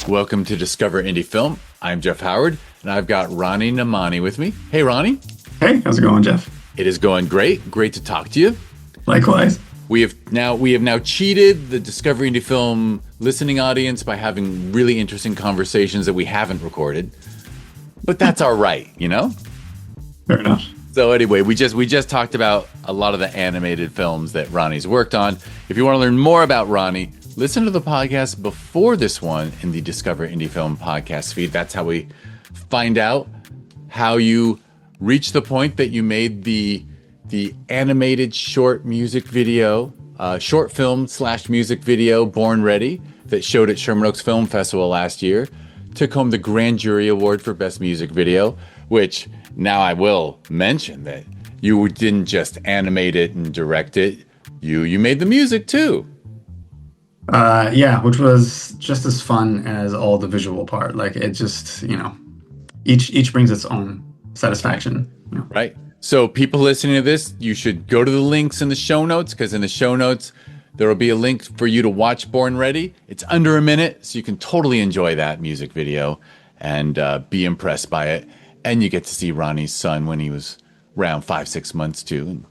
Welcome to Discover Indie Film. I'm Jeff Howard, and I've got Rani Naamani with me. Hey, Ronnie. Hey, how's it going, Jeff? It is going great. Great to talk to you. Likewise. We have now cheated the Discover Indie Film listening audience by having really interesting conversations that we haven't recorded. But that's all right, you know? Fair enough. So anyway, we just talked about a lot of the animated films that Ronnie's worked on. If you want to learn more about Ronnie, listen to the podcast before this one in the Discover Indie Film podcast feed. That's how we find out how you reach the point that you made the animated short music video, short film / music video, Born Ready, that showed at Sherman Oaks Film Festival last year. Took home the Grand Jury Award for Best Music Video, which now I will mention that you didn't just animate it and direct it. You made the music too. Yeah, which was just as fun as all the visual part. Like it just, each brings its own satisfaction. Right. So people listening to this, you should go to the links in the show notes, because in the show notes, there will be a link for you to watch Born Ready. It's under a minute, so you can totally enjoy that music video and be impressed by it. And you get to see Ronnie's son when he was around 5-6 months too.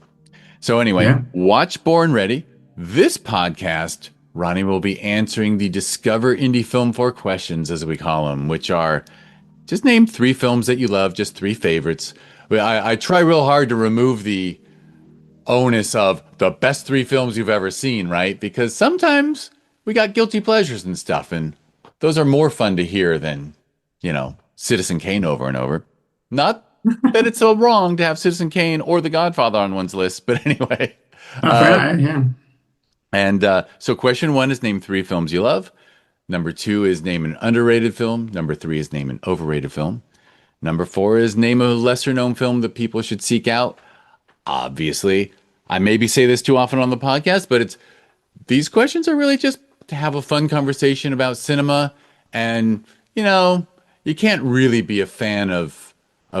So anyway, Watch Born Ready. This podcast, Ronnie will be answering the Discover Indie Film 4 questions, as we call them, which are just name 3 films that you love, just 3 favorites. I try real hard to remove the onus of the best 3 films you've ever seen, right? Because sometimes we got guilty pleasures and stuff, and those are more fun to hear than, Citizen Kane over and over. Not that it's so wrong to have Citizen Kane or The Godfather on one's list, but anyway. Yeah. And so question 1 is name 3 films you love. Number 2 is name an underrated film. Number 3 is name an overrated film. Number 4 is name a lesser known film that people should seek out. Obviously, I maybe say this too often on the podcast, but these questions are really just to have a fun conversation about cinema. And, you can't really be a fan of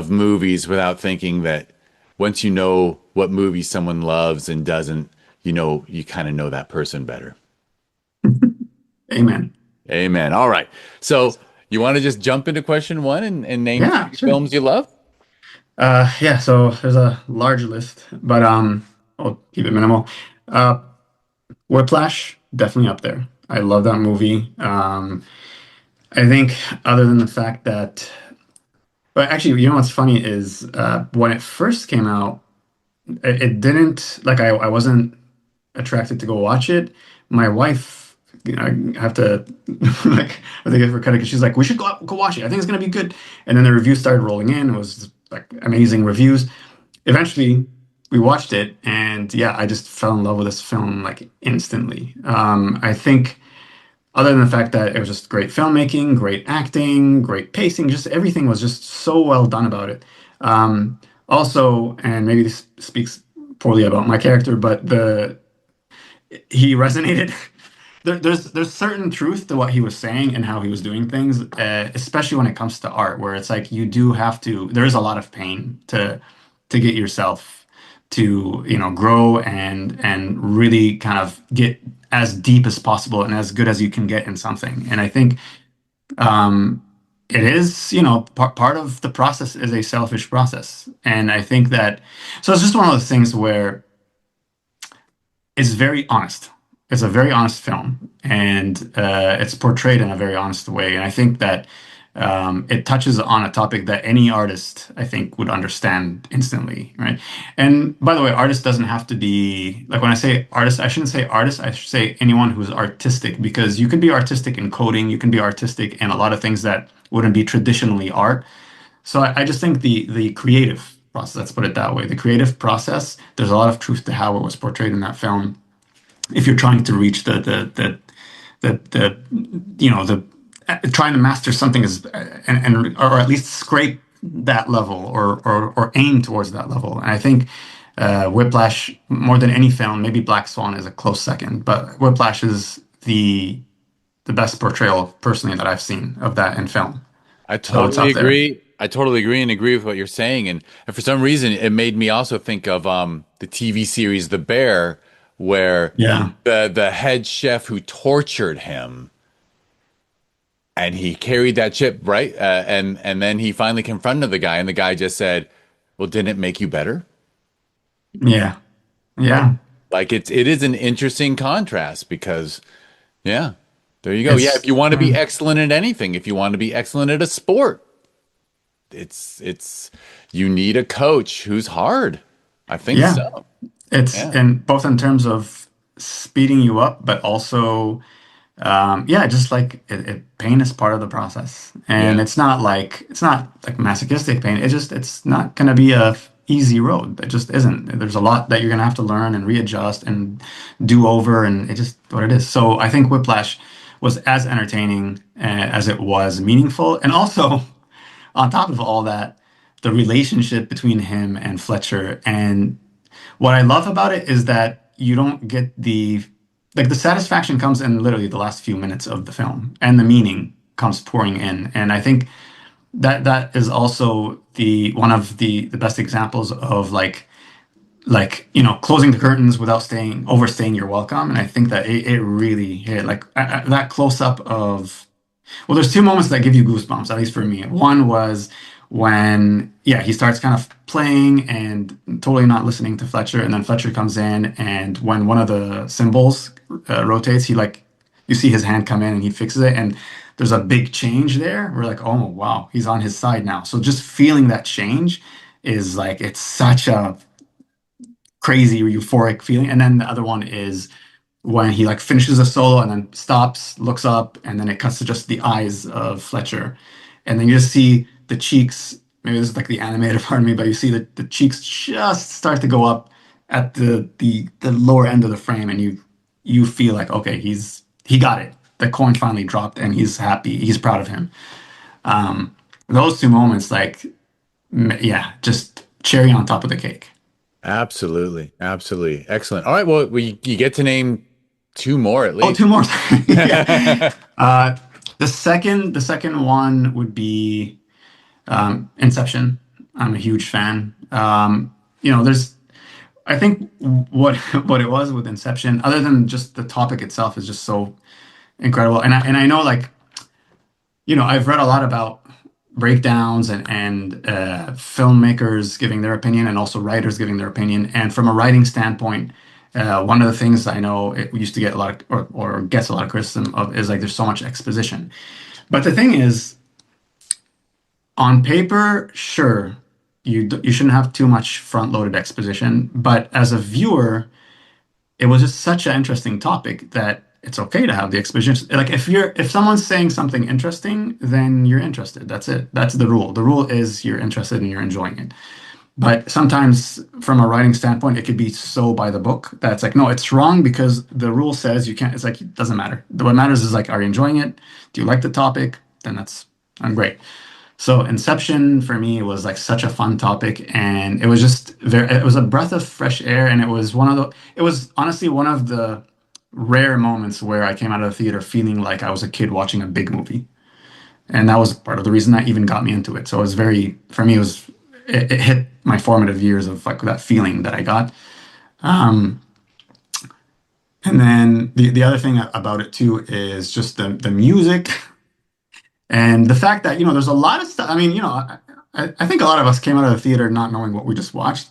movies without thinking that once you know what movies someone loves and doesn't, you kind of know that person better. Amen. Amen. All right. So you want to just jump into question 1 and name films you love? Yeah, so there's a large list, but I'll keep it minimal. Whiplash, definitely up there. I love that movie. I think other than the fact that, but actually, what's funny is when it first came out, it didn't, like I wasn't attracted to go watch it. My wife, I have to like I think I give her credit because she's like, we should go watch it. I think it's gonna be good. And then the reviews started rolling in. It was like amazing reviews. Eventually, we watched it, and I just fell in love with this film like instantly. I think other than the fact that it was just great filmmaking, great acting, great pacing, just everything was just so well done about it. Also, and maybe this speaks poorly about my character, but he resonated. There's certain truth to what he was saying and how he was doing things, especially when it comes to art, where it's like you do have to. There is a lot of pain to get yourself to grow and really kind of get as deep as possible and as good as you can get in something. And I think it is part of the process is a selfish process, and I think that it's just one of those things where it's very honest. It's a very honest film, and it's portrayed in a very honest way. And I think that it touches on a topic that any artist, I think, would understand instantly, right? And by the way, artist doesn't have to be, like when I say artist, I shouldn't say artist, I should say anyone who's artistic, because you can be artistic in coding, you can be artistic in a lot of things that wouldn't be traditionally art. So I just think the creative process, let's put it that way, the creative process, there's a lot of truth to how it was portrayed in that film. If you're trying to reach the trying to master something or at least scrape that level or aim towards that level. And I think Whiplash, more than any film, maybe Black Swan is a close second, but Whiplash is the best portrayal personally that I've seen of that in film. I totally agree. I totally agree and agree with what you're saying. And for some reason, it made me also think of the TV series The Bear, where the head chef who tortured him and he carried that ship, right? And then he finally confronted the guy, and the guy just said, "Well, didn't it make you better?" Yeah. Right? Yeah. Like it is an interesting contrast because yeah, there you go. Yeah, if It's you want to be excellent at anything, if you want to be excellent at a sport, it's you need a coach who's hard. I think yeah. so. It's Yeah. in both in terms of speeding you up, but also yeah, just like pain is part of the process, and Yeah. it's not like masochistic pain. It's not gonna be a easy road. It just isn't. There's a lot that you're gonna have to learn and readjust and do over, and it just what it is. So I think Whiplash was as entertaining as it was meaningful, and also on top of all that, the relationship between him and Fletcher. And what I love about it is that you don't get the satisfaction comes in literally the last few minutes of the film, and the meaning comes pouring in. And I think that is also the one of the best examples of closing the curtains without staying overstaying your welcome. And I think that it really hit like that close up of well, there's two moments that give you goosebumps, at least for me. One was when, yeah, he starts kind of playing and totally not listening to Fletcher, and then Fletcher comes in, and when one of the cymbals rotates, you see his hand come in and he fixes it, and there's a big change there. We're like, oh wow, he's on his side now. So just feeling that change is like it's such a crazy euphoric feeling. And then the other one is when he like finishes a solo and then stops, looks up, and then it cuts to just the eyes of Fletcher. And then you just see the cheeks. Maybe this is like the animated part of me, but you see the cheeks just start to go up at the lower end of the frame, and you feel like okay, he got it. The coin finally dropped, and he's happy. He's proud of him. Those two moments, like yeah, just cherry on top of the cake. Absolutely. Absolutely. Excellent. All right. Well, you get to name two more at Oh, two least. more. Yeah. Uh, the second one would be Inception. I'm a huge fan. There's I think what what it was with Inception, other than just the topic itself, is just so incredible. And I know like I've read a lot about breakdowns and filmmakers giving their opinion and also writers giving their opinion. And from a writing standpoint, one of the things I know it used to get a lot of, or gets a lot of criticism of is like there's so much exposition. But the thing is, on paper, sure, you shouldn't have too much front-loaded exposition. But as a viewer, it was just such an interesting topic that it's okay to have the exposition. Like if someone's saying something interesting, then you're interested. That's it. That's the rule. The rule is you're interested and you're enjoying it. But sometimes from a writing standpoint, it could be so by the book that it's like, no, it's wrong because the rule says you can't. It's like it doesn't matter. What matters is like, are you enjoying it? Do you like the topic? Then I'm great. So Inception for me was like such a fun topic, and it was just it was a breath of fresh air, and it was honestly one of the rare moments where I came out of the theater feeling like I was a kid watching a big movie. And that was part of the reason that even got me into it. So it was for me, it hit my formative years of like that feeling that I got. Um, and then the other thing about it too is just the music. And the fact that, there's a lot of stuff. I mean, I think a lot of us came out of the theater not knowing what we just watched.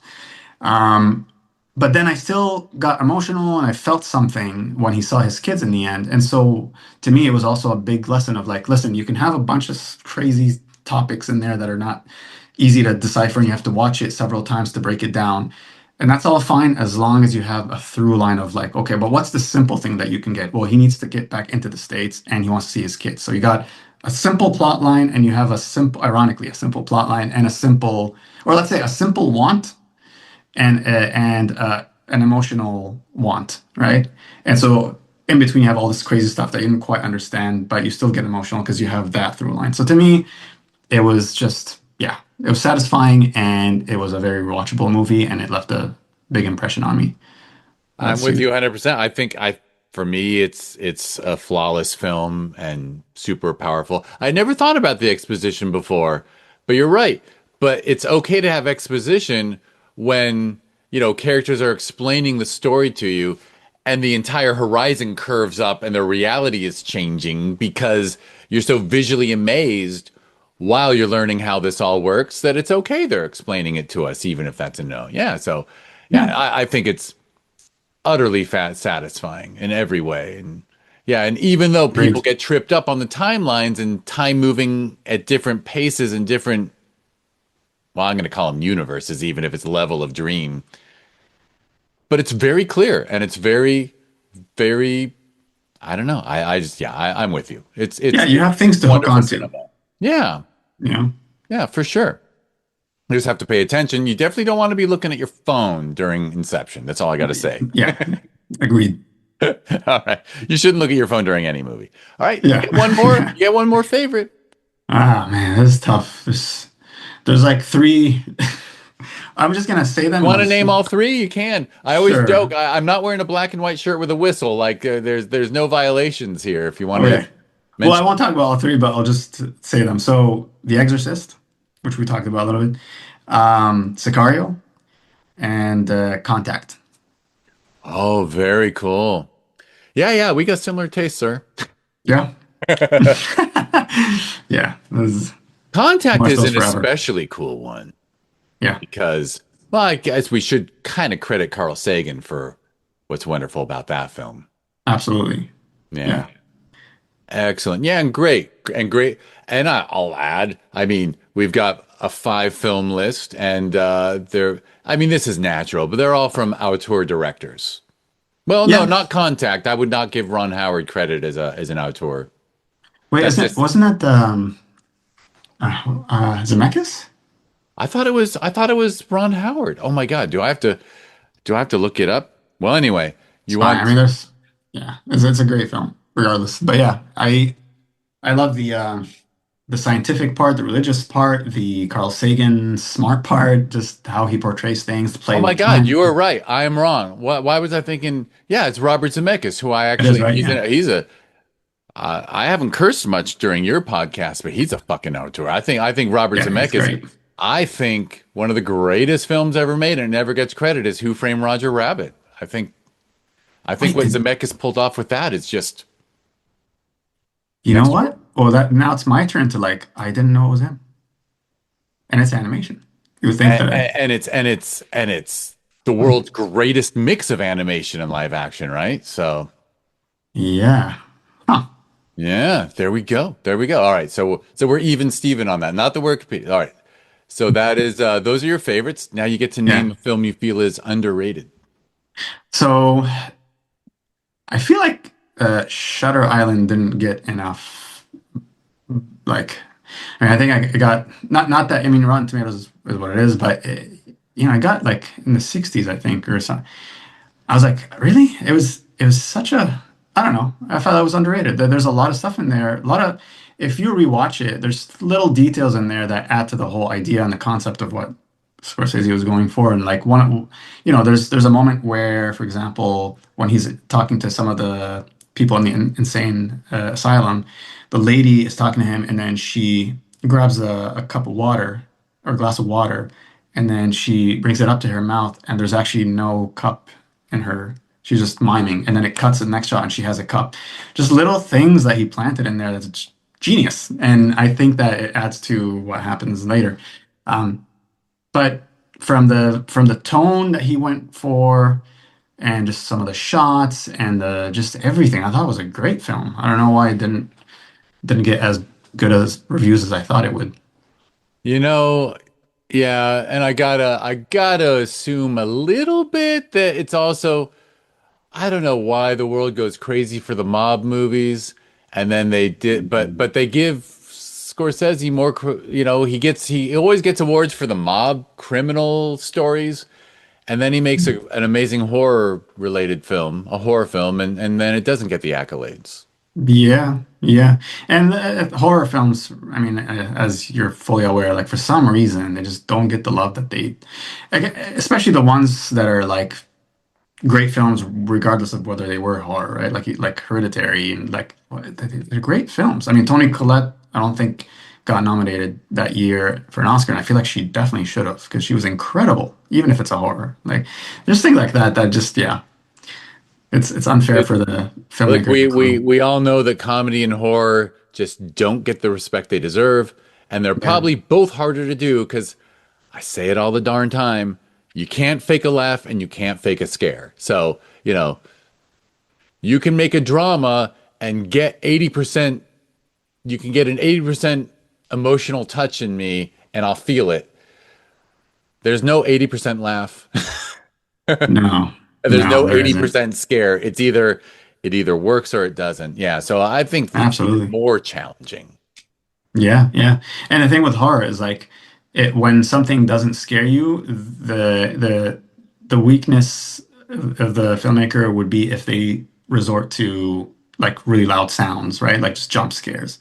Um, but then I still got emotional and I felt something when he saw his kids in the end. And so to me, it was also a big lesson of like, listen, you can have a bunch of crazy topics in there that are not easy to decipher and you have to watch it several times to break it down. And that's all fine as long as you have a through line of like, okay, but what's the simple thing that you can get? Well, he needs to get back into the States and he wants to see his kids. So you got a simple plot line and you have ironically, a simple plot line and or let's say a simple want and an emotional want, right? And so in between, you have all this crazy stuff that you didn't quite understand, but you still get emotional because you have that through line. So to me, it was just, yeah, it was satisfying and it was a very watchable movie and it left a big impression on me. I'm That's with you. you 100%. I think for me it's a flawless film and super powerful. I never thought about the exposition before, but you're right. But it's okay to have exposition when, characters are explaining the story to you and the entire horizon curves up and the reality is changing because you're so visually amazed while you're learning how this all works that it's okay they're explaining it to us, even if that's a no. Yeah. So, Yeah, yeah, I think it's utterly satisfying in every way. And yeah, and even though people great. get tripped up on the timelines and time moving at different paces and different, well, I'm going to call them universes, even if it's level of dream, but it's very clear and it's very, very, I don't know. I just, yeah, I'm with you. Yeah, you It's have things to hook wonderful onto, cinema. Yeah. you know? Yeah, for sure. You just have to pay attention. You definitely don't want to be looking at your phone during Inception. That's all I got to say. Yeah, agreed. All right. You shouldn't look at your phone during any movie. All right. You Yeah. get one more. You get one more favorite. Ah, man, this is tough. There's like three. I'm just gonna say You them want to as name all three? You can. I always sure. joke. I'm not wearing a black and white shirt with a whistle. Like there's no violations here. If you want to Okay. Well, I mention won't talk about all three, but I'll just say them. So, The Exorcist, which we talked about a little bit, Sicario, and Contact. Oh, very cool. Yeah, yeah, we got similar tastes, sir. Yeah. Yeah. This is Contact watch is those an forever. especially cool one Yeah. because, well, I guess we should kind of credit Carl Sagan for what's wonderful about that film. Absolutely. Yeah. Yeah. Excellent. Yeah, and great. And great. And I'll add, I mean, we've got a 5 film list and I mean, this is natural, but they're all from auteur directors. Well, no, Yeah. not Contact. I would not give Ron Howard credit as an auteur. Wait, That's isn't it, just wasn't that Zemeckis? I thought it was Ron Howard. Oh my God, do I have to look it up? Well, anyway, It's you fine. I want mean, yeah, it's a great film, regardless. But yeah, I love the scientific part, the religious part, the Carl Sagan smart part, just how he portrays things, to Oh play my with God, you time. are right. I am wrong. Why was I thinking? Yeah, it's Robert Zemeckis, who I It is actually right, yeah. he's a I haven't cursed much during your podcast, but he's a fucking auteur. I think Robert Yeah, he's Zemeckis. great. I think one of the greatest films ever made and never gets credit is Who Framed Roger Rabbit. I think Wait, what Zemeckis pulled off with that is just you know next. what? Well, that now it's my turn to like. I didn't know it was him, and it's animation. You would think and, that, and it's the world's greatest mix of animation and live action, right? So yeah, huh? yeah, there we go. There we go. All right, so we're even Steven on that, not the Wikipedia. All right, so that is those are your favorites. Now you get to Yeah. name a film you feel is underrated. So I feel like Shutter Island didn't get enough. Like, I mean, I think I got not that. I mean, Rotten Tomatoes is what it is, but I got like in the 60s, I think, or something. I was like, really? It was such a I don't know. I thought that was underrated. There's a lot of stuff in there. A lot of if you rewatch it, there's little details in there that add to the whole idea and the concept of what Scorsese was going for. And like there's a moment where, for example, when he's talking to some of the people in the insane asylum, the lady is talking to him, and then she grabs a cup of water or a glass of water, and then she brings it up to her mouth, and there's actually no cup in her. She's just miming, and then it cuts to the next shot, and she has a cup. Just little things that he planted in there that's genius, and I think that it adds to what happens later. Um, but from the tone that he went for, and just some of the shots and the just everything, I thought it was a great film. I don't know why it didn't get as good as reviews as I thought it would. You know, yeah, and I gotta assume a little bit that it's also I don't know why the world goes crazy for the mob movies, and then they did, but they give Scorsese more, he always gets awards for the mob criminal stories, and then he makes an amazing horror related film, a horror film, and then it doesn't get the accolades. Yeah, yeah. And horror films, I mean, as you're fully aware, like for some reason, they just don't get the love that like, especially the ones that are like great films, regardless of whether they were horror, right? Like Hereditary and like they're great films. I mean, Toni Collette, I don't think got nominated that year for an Oscar, and I feel like she definitely should have because she was incredible, even if it's a horror. Like just things like that. That just yeah. It's unfair for the Look, filmmaker we to we crew. we all know that comedy and horror just don't get the respect they deserve, and they're Yeah. probably both harder to do because I say it all the darn time. You can't fake a laugh and you can't fake a scare. So, you can make a drama and get 80%, you can get an 80% emotional touch in me and I'll feel it. There's no 80% laugh. No, There's no, no there isn't. 80% scare. It either works or it doesn't. Yeah, so I think it's even Absolutely. more challenging. Yeah, yeah. And the thing with horror is like when something doesn't scare you, the weakness of the filmmaker would be if they resort to like really loud sounds, right? Like just jump scares.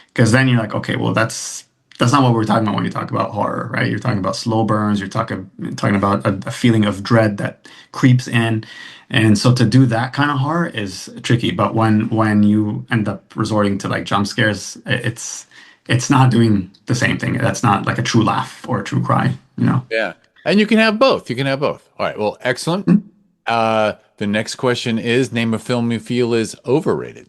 Because then you're like, okay, well that's not what we're talking about when you talk about horror, right? You're talking about slow burns, you're talking about a feeling of dread that creeps in. And so to do that kind of horror is tricky. But when you end up resorting to like jump scares, it's not doing the same thing. That's not like a true laugh or a true cry, you know? Yeah. And you can have both. You can have both. All right. Well, excellent. The next question is name a film you feel is overrated.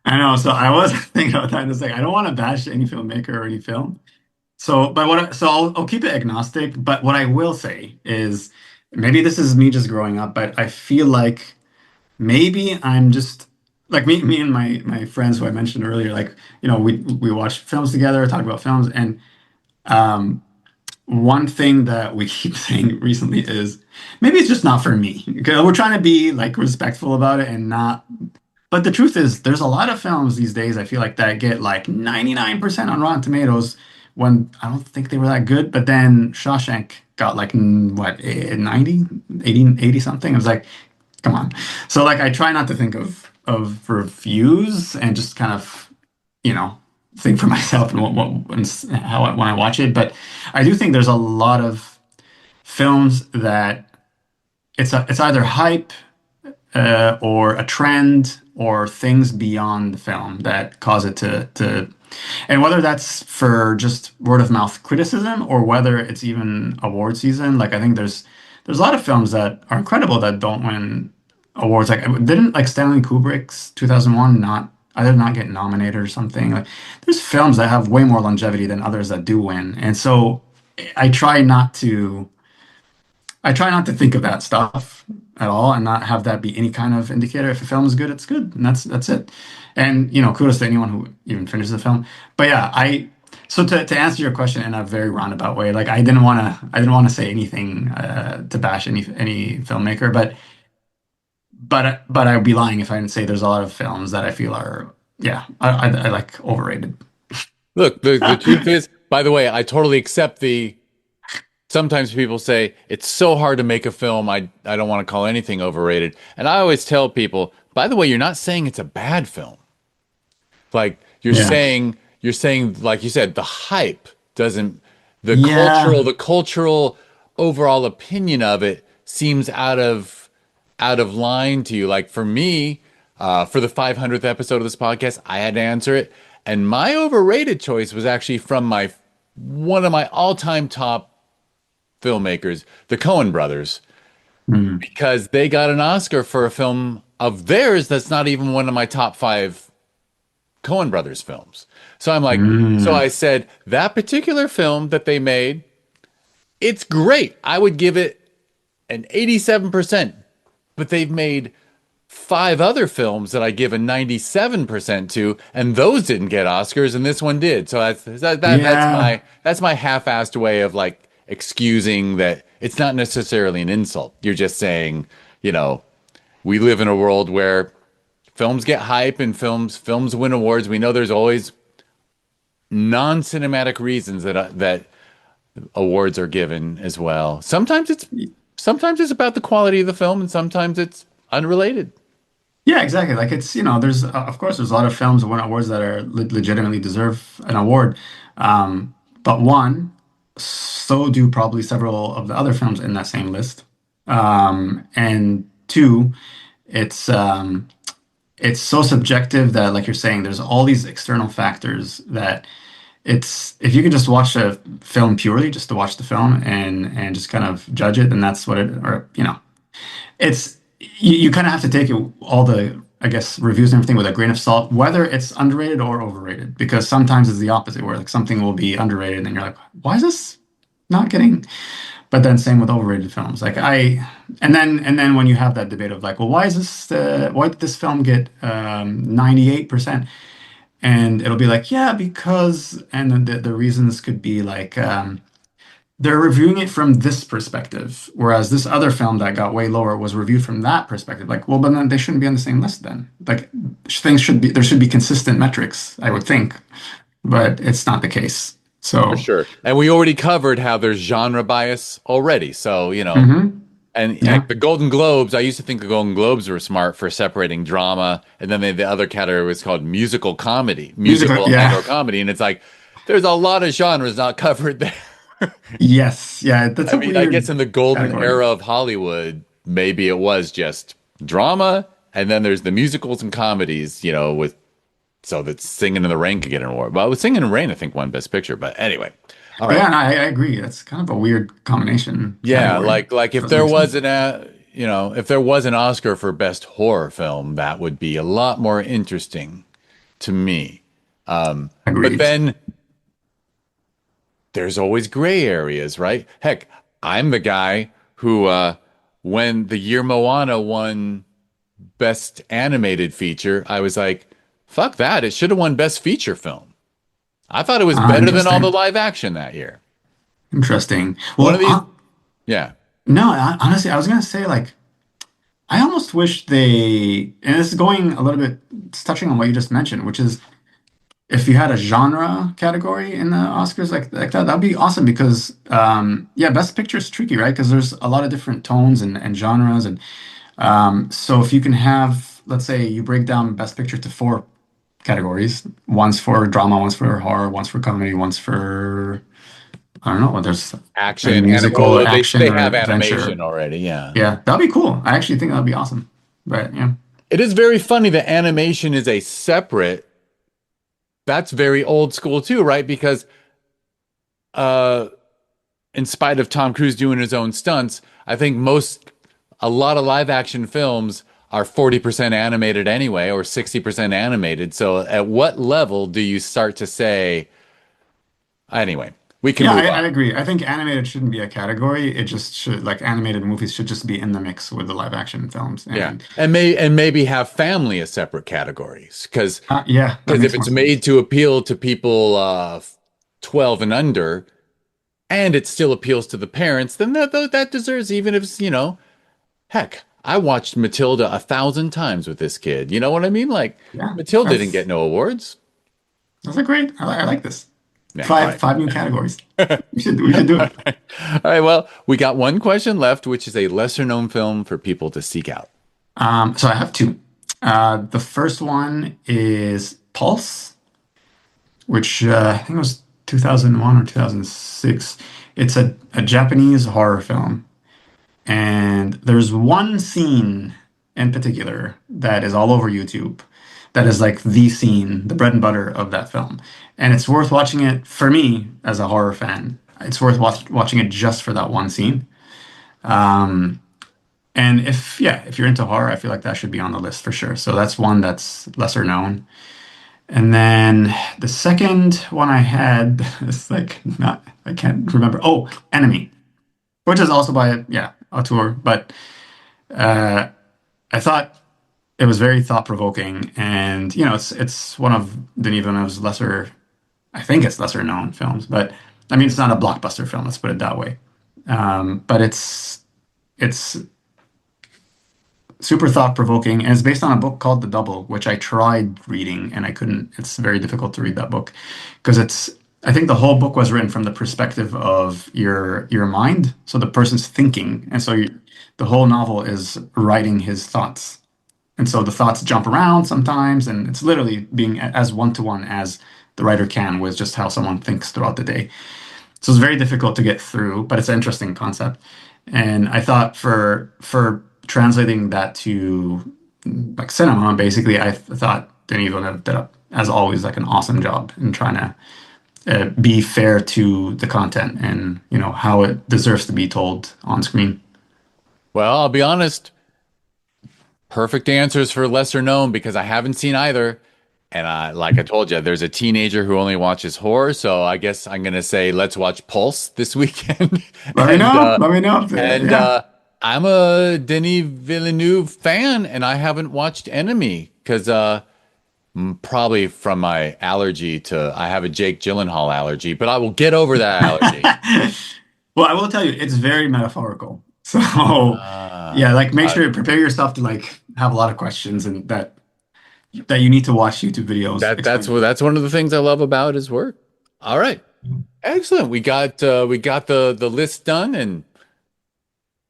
I know. So I was thinking about that. It's like I don't want to bash any filmmaker or any film. So, but so I'll keep it agnostic. But what I will say is maybe this is me just growing up, but I feel like maybe I'm just like me and my friends who I mentioned earlier. Like we watch films together, talk about films, and um, one thing that we keep saying recently is maybe it's just not for me. Because we're trying to be like respectful about it and not. But the truth is, there's a lot of films these days I feel like that get like 99% on Rotten Tomatoes when I don't think they were that good. But then Shawshank got like what 90, 80, 80 something. I was like, come on. So like I try not to think of reviews and just kind of, you know, think for myself and when I watch it. But I do think there's a lot of films that it's either hype or a trend or things beyond the film that cause it to and whether that's for just word of mouth criticism or whether it's even award season, like I think there's a lot of films that are incredible that don't win awards. Like didn't like Stanley Kubrick's 2001 not either not get nominated or something. Like there's films that have way more longevity than others that do win. And so I try not to I try not to think of that stuff at all and not have that be any kind of indicator. If a film is good, it's good, and that's it. And kudos to anyone who even finishes the film. But yeah, I so to answer your question in a very roundabout way, like I didn't want to say anything to bash any filmmaker, but I would be lying if I didn't say there's a lot of films that I feel are yeah I like overrated. Look, the truth is, by the way, I totally accept the sometimes people say it's so hard to make a film. I don't want to call anything overrated. And I always tell people, by the way, you're not saying it's a bad film. Like Yeah, you're saying, like you said, the hype doesn't, yeah, the cultural overall opinion of it seems out of line to you. Like for me, for the 500th episode of this podcast, I had to answer it. And my overrated choice was actually from my one of my all-time top filmmakers, the Coen brothers, mm, because they got an Oscar for a film of theirs that's not even one of my top five Coen brothers films. So I'm like, so mm, I said, that particular film that they made, it's great. I would give it an 87%, but they've made five other films that I give a 97% to, and those didn't get Oscars, and this one did. So yeah. that's my half-assed way of like excusing that it's not necessarily an insult. You're just saying, you know, we live in a world where films get hype and films win awards. We know there's always non-cinematic reasons that awards are given as well. Sometimes it's about the quality of the film, and sometimes it's unrelated. Yeah, exactly. Like it's, there's of course there's a lot of films that win awards that are legitimately deserve an award. But one, so do probably several of the other films in that same list. And two, it's it's so subjective that like you're saying, there's all these external factors that it's if you can just watch a film purely just to watch the film and just kind of judge it, then that's what it or it's you kind of have to take it, all the, I guess, reviews and everything with a grain of salt, whether it's underrated or overrated, because sometimes it's the opposite, where like something will be underrated and you're like, why is this not getting? But then same with overrated films. And then when you have that debate of like, well, why did this film get 98%? And it'll be like, yeah, because, and then the reasons could be like, they're reviewing it from this perspective, whereas this other film that got way lower was reviewed from that perspective. Like, well, but then they shouldn't be on the same list then. Like, there should be consistent metrics, I would think, but it's not the case. For So, sure. And we already covered how there's genre bias already. So, and yeah, heck, the Golden Globes, I used to think the Golden Globes were smart for separating drama. And then the other category was called musical comedy, musical, musical and yeah, or comedy. And it's like, there's a lot of genres not covered there. yes, yeah, that's I a mean, I guess weird in the golden category. era of Hollywood, maybe it was just drama. And then there's the musicals and comedies, so that's Singing in the Rain could get an award. Well, with Singing in the Rain, I think won Best Picture. But anyway, all But right. yeah, no, I agree. That's kind of a weird combination Yeah, category. like if Doesn't there make was sense. if there was an Oscar for best horror film, that would be a lot more interesting to me. But Agreed. then there's always gray areas, right? Heck, I'm the guy who when the year Moana won best animated feature, I was like, fuck that. It should have won best feature film. I thought it was better than all the Interesting. live action that year. Interesting. One of Well, these, yeah. no, honestly, I was gonna say like I almost wish they, and this is going a little bit, it's touching on what you just mentioned, which is if you had a genre category in the Oscars like that, that'd be awesome because yeah, Best Picture is tricky, right? Because there's a lot of different tones and genres, and so if you can have, let's say, you break down Best Picture to four categories, one's for drama, one's for horror, one's for comedy, one's for I don't know, whether there's a Action, musical or well, they action they or have adventure. animation already, yeah. Yeah, that'd be cool. I actually think that'd be awesome. But yeah. It is very funny that animation is a separate, that's very old school too, right? Because uh in spite of Tom Cruise doing his own stunts, I think a lot of live action films are 40% animated anyway, or 60% animated. So at what level do you start to say, anyway, we can Yeah, move I on. agree. I think animated shouldn't be a category. It just should, like animated movies should just be in the mix with the live action films. Yeah. And And maybe have family as separate categories. yeah, that Because if makes more it's made sense. to appeal to people 12 and under, and it still appeals to the parents, then that deserves, even if it's, heck, I watched Matilda 1,000 times with this kid. You know what I mean? Like, Yeah, Matilda didn't get no awards. that's a great. I like this. Yeah, all Five right. five new categories. We should do it. All right, well, we got one question left, which is a lesser known film for people to seek out. So I have two. The first one is Pulse, which I think it was 2001 or 2006. It's a Japanese horror film. And there's one scene in particular that is all over YouTube that is like the scene, the bread and butter of that film. And it's worth watching it for me as a horror fan. It's worth watching it just for that one scene. Um, and if you're into horror, I feel like that should be on the list for sure. So that's one that's lesser known. And then the second one I had is like not, I can't remember. Oh, Enemy, which is also by, yeah, auteur, but uh, I thought it was very thought provoking, and it's one of Denis Villeneuve's lesser, I think it's lesser known films, but I mean it's not a blockbuster film. Let's put it that way. But it's super thought provoking, and it's based on a book called The Double, which I tried reading and I couldn't. It's very difficult to read that book because it's. I think the whole book was written from the perspective of your mind, so the person's thinking, and so the whole novel is writing his thoughts. And so the thoughts jump around sometimes, and it's literally being as one to one as the writer can with just how someone thinks throughout the day. So it's very difficult to get through, but it's an interesting concept. And I thought for translating that to like cinema, basically, I thought Denis Villeneuve did, as always, like an awesome job in trying to be fair to the content and how it deserves to be told on screen. Well, I'll be honest. Perfect answers for lesser known because I haven't seen either. And like I told you, there's a teenager who only watches horror, so I guess I'm gonna say let's watch Pulse this weekend. Let me And know. Let me know. and Yeah. I'm a Denis Villeneuve fan, and I haven't watched Enemy because probably from my allergy to I have a Jake Gyllenhaal allergy, but I will get over that allergy. Well, I will tell you, it's very metaphorical. So, Ah, yeah, like make uh, sure to prepare yourself to like have a lot of questions and that you need to watch YouTube videos that's explaining. what that's one of the things I love about his work. All right. Excellent. We got the list done and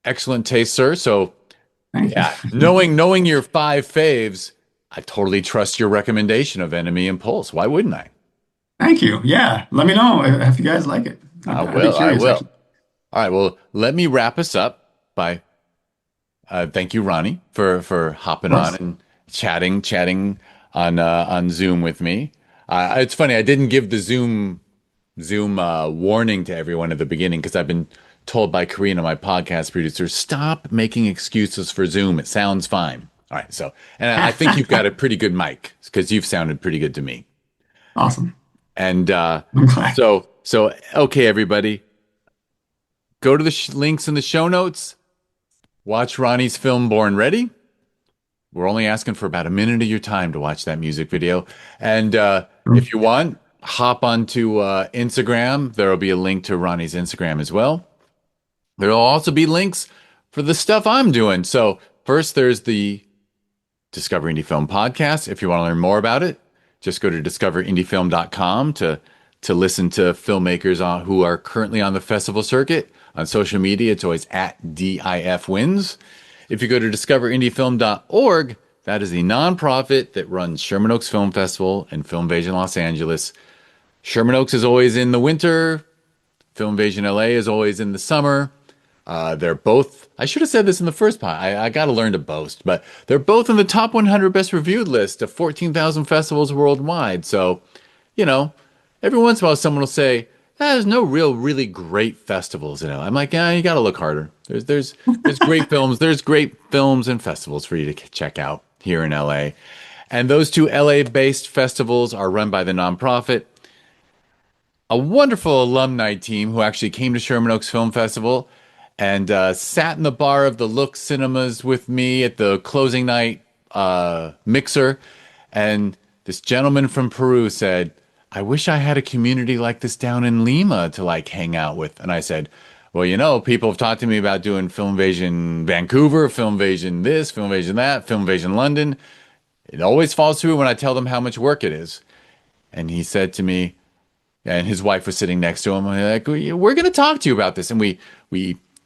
excellent taste, sir. So Thank you. yeah, knowing your five faves, I totally trust your recommendation of Enemy and Pulse. Why wouldn't I? Thank you. Yeah, let me know if you guys like it. I I'd be will. I curious, will. actually. All right. Well, let me wrap us up by thank you, Ronnie, for Of hopping on course. and chatting on Zoom with me. It's funny. I didn't give the Zoom warning to everyone at the beginning because I've been told by Karina, my podcast producer, stop making excuses for Zoom. It sounds fine. All right. So, and I think you've got a pretty good mic because you've sounded pretty good to me. Awesome. And I'm glad. so okay, everybody, go to the links in the show notes. Watch Ronnie's film Born Ready. We're only asking for about a minute of your time to watch that music video. And if you want, hop onto Instagram. There will be a link to Ronnie's Instagram as well. There will also be links for the stuff I'm doing. So first, there's the Discover Indie Film podcast. If you want to learn more about it, just go to discoverindiefilm.com to listen to filmmakers who are currently on the festival circuit. On social media, it's always at DIF Wins. If you go to discoverindiefilm.org, that is the nonprofit that runs Sherman Oaks Film Festival and Filmvasion Los Angeles. Sherman Oaks is always in the winter. Filmvasion LA is always in the summer. They're both, I should have said this in the first part. I got to learn to boast, but they're both in the top 100 best reviewed list of 14,000 festivals worldwide. So, you know, every once in a while someone will say, there's no really great festivals, you know. I'm like, yeah, you got to look harder. There's great films. There's great films and festivals for you to check out here in LA. And those two LA based festivals are run by the nonprofit a wonderful alumni team who actually came to Sherman Oaks Film Festival and sat in the bar of the Look Cinemas with me at the closing night mixer. And this gentleman from Peru said, I wish I had a community like this down in Lima to like hang out with. And I said, well, you know, people have talked to me about doing Filmvasion Vancouver, Filmvasion this, Filmvasion that, Filmvasion London. It always falls through when I tell them how much work it is. And he said to me, and his wife was sitting next to him. Like, we're going to talk to you about this, and we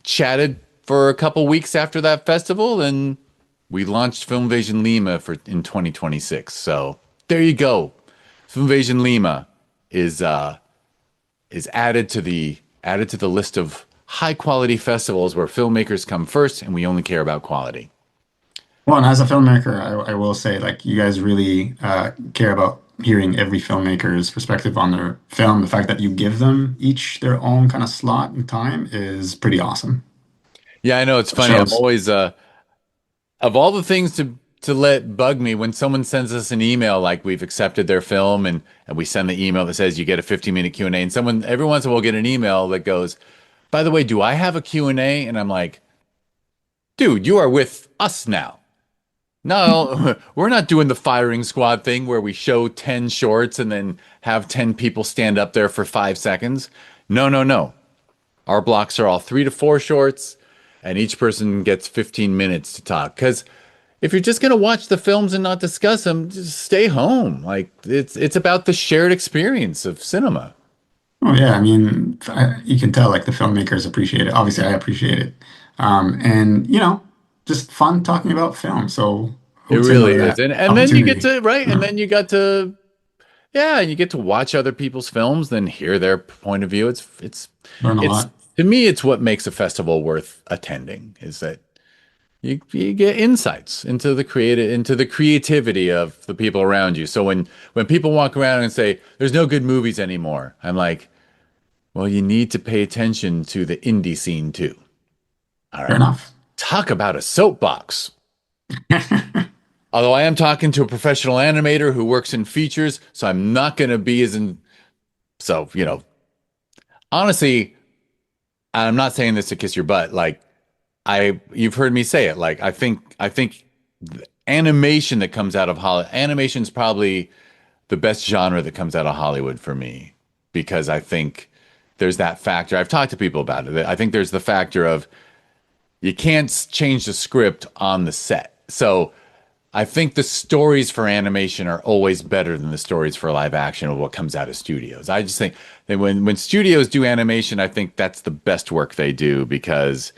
chatted for a couple weeks after that festival, and we launched Filmvasion Lima for in 2026. So there you go. Filmvasion Lima is added to the list of high quality festivals where filmmakers come first, and we only care about quality. Well, and as a filmmaker, I will say, like, you guys really care about hearing every filmmaker's perspective on their film. The fact that you give them each their own kind of slot and time is pretty awesome. Yeah, I know it's It funny. I'm shows. always of all the things to let bug me when someone sends us an email like we've accepted their film and we send the email that says you get a 15-minute Q&A and someone every once in a while we'll get an email that goes, by the way, do I have a Q&A? And I'm like, dude, you are with us now. No, we're not doing the firing squad thing where we show 10 shorts and then have 10 people stand up there for 5 seconds. No, no, no. Our blocks are all 3 to 4 shorts, and each person gets 15 minutes to talk. Because if you're just going to watch the films and not discuss them, just stay home. Like it's about the shared experience of cinema. Oh yeah, I mean, you can tell like the filmmakers appreciate it. Obviously, I appreciate it. And just fun talking about film. So It who would say no really to is. that And then you get opportunity? to right, and Yeah, then you got to yeah, and you get to watch other people's films, then hear their point of view. learn a It's lot. to me, it's what makes a festival worth attending is that you get insights into the creativity of the people around you. So when people walk around and say there's no good movies anymore, I'm like, well, you need to pay attention to the indie scene too. All Fair right. enough. Talk about a soapbox. Although I am talking to a professional animator who works in features, so I'm not going to be as in. So, honestly, I'm not saying this to kiss your butt. Like, you've heard me say it. Like, I think the animation that comes out of Hollywood, animation's probably the best genre that comes out of Hollywood for me because I think there's that factor. I've talked to people about it. I think there's the factor of you can't change the script on the set. So I think the stories for animation are always better than the stories for live action of what comes out of studios. I just think that when studios do animation, I think that's the best work they do because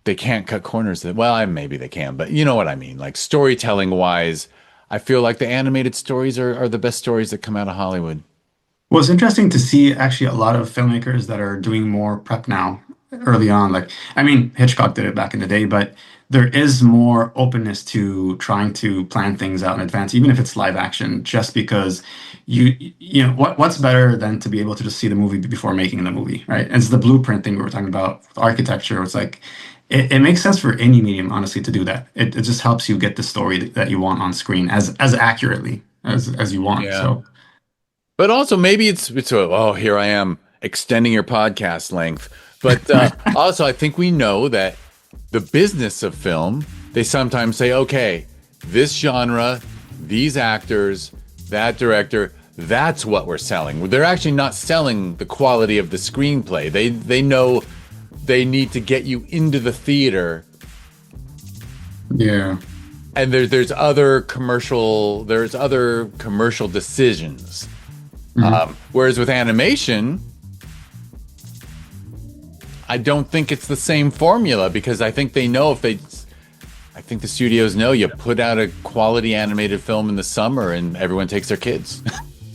they can't cut corners. Well, maybe they can, but you know what I mean. Like storytelling wise, I feel like the animated stories are the best stories that come out of Hollywood. Well, it's interesting to see actually a lot of filmmakers that are doing more prep now early on. Like, I mean, Hitchcock did it back in the day, but there is more openness to trying to plan things out in advance, even if it's live action, just because what's better than to be able to just see the movie before making the movie, right? And it's the blueprint thing we were talking about with architecture. It's like it makes sense for any medium, honestly, to do that. It just helps you get the story that you want on screen as accurately as you want. Yeah. So. But also maybe oh, here I am extending your podcast length. But also I think we know that the business of film, they sometimes say, okay, this genre, these actors, that director, that's what we're selling. They're actually not selling the quality of the screenplay. They know they need to get you into the theater. Yeah. And there's other commercial decisions. Whereas with animation, I don't think it's the same formula because I think I think the studios know you put out a quality animated film in the summer and everyone takes their kids.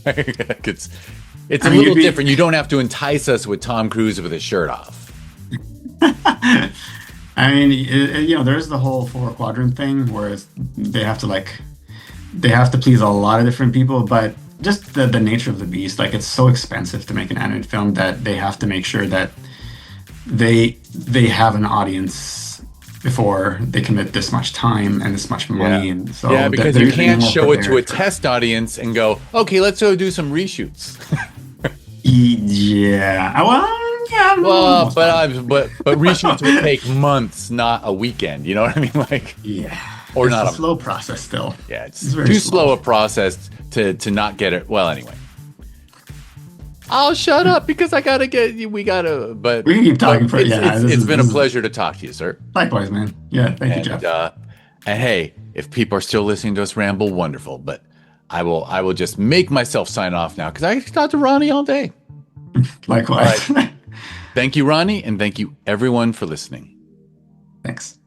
It's a little different. You don't have to entice us with Tom Cruise with his shirt off. I mean, there's the whole four quadrant thing where they have to please a lot of different people, but just the nature of the beast, like it's so expensive to make an animated film that they have to make sure that they have an audience before they commit this much time and this much money. Yeah. And so Yeah, because you can't show it to a for test audience and go, okay, let's go do some reshoots. Yeah. Well, yeah. Well, but reshoots would take months, not a weekend. You know what I mean? Like, Yeah. or It's not a slow process still. Yeah, it's very too slow a process to not get it. Well, anyway, I'll shut up because we gotta. But We can keep talking for it's been a pleasure to talk to you, sir. Likewise, man. Yeah, thank you, Jeff. And hey, if people are still listening to us ramble, wonderful. But I will just make myself sign off now because I talked to Ronnie all day. Likewise. All right. Thank you, Ronnie, and thank you everyone for listening. Thanks.